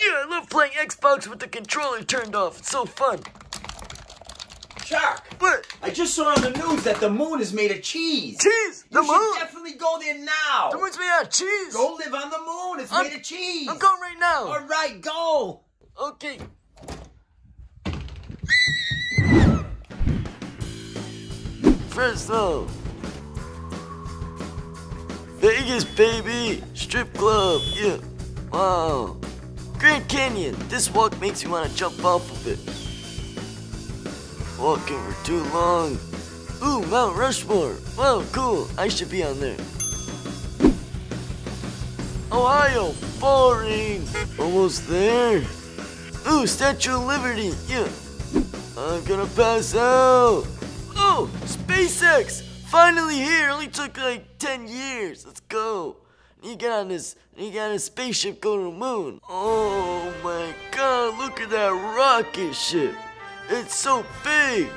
Yeah, I love playing Xbox with the controller turned off. It's so fun. Chuck! What? I just saw on the news that the moon is made of cheese. Cheese? The moon? You should definitely go there now. The moon's made out of cheese? Go live on the moon. It's made of cheese. I'm going right now. All right, go. Okay. Fresno. Vegas, baby. Strip club. Yeah. Wow. Grand Canyon. This walk makes me want to jump off of it. Walking for too long. Ooh, Mount Rushmore. Wow, cool. I should be on there. Ohio. Boring. Almost there. Ooh, Statue of Liberty. Yeah. I'm gonna pass out. Oh, SpaceX. Finally here. Only took like 10 years. Let's go. You get on this spaceship going to the moon. Oh my God, look at that rocket ship. It's so big.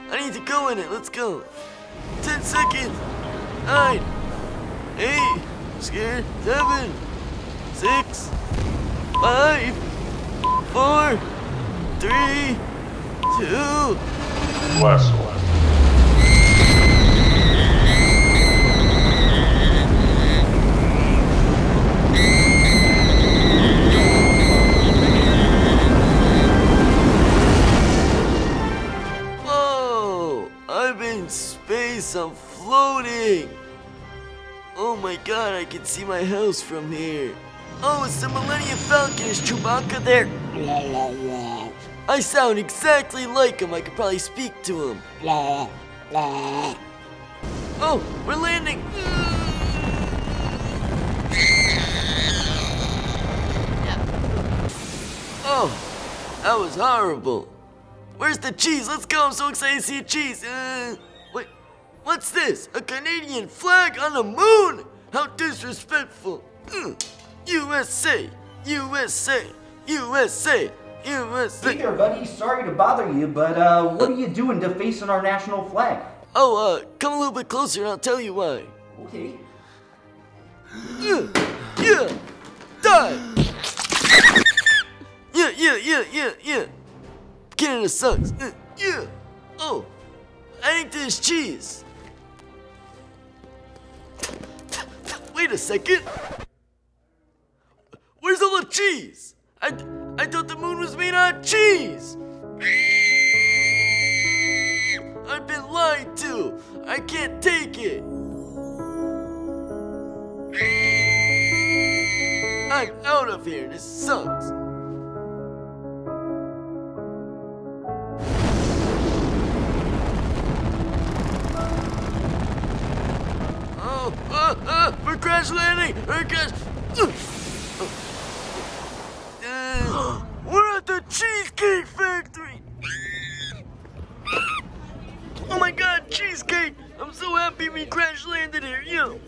I need to go in it. Let's go. 10 seconds. 9, 8, scared, 7, 6, 5, 4, 3, 2. Last one. Space, I'm floating. Oh my God, I can see my house from here. Oh, it's the Millennium Falcon. Is Chewbacca there? I sound exactly like him. I could probably speak to him. Oh, we're landing. Oh, that was horrible. Where's the cheese? Let's go. I'm so excited to see a cheese. Wait, what's this? A Canadian flag on the moon? How disrespectful. USA, USA, USA, USA. Hey there, buddy. Sorry to bother you, but what are you doing defacing our national flag? Oh, come a little bit closer and I'll tell you why. Okay. Yeah, die. Yeah. Canada sucks. Yeah. Oh, I think there's cheese. Wait a second. Where's all the cheese? I thought the moon was made out of cheese. I've been lied to. I can't take it. I'm out of here. This sucks. We're crash landing! We're crash... We're at the Cheesecake Factory! Oh my God, cheesecake! I'm so happy we crash landed here, yo!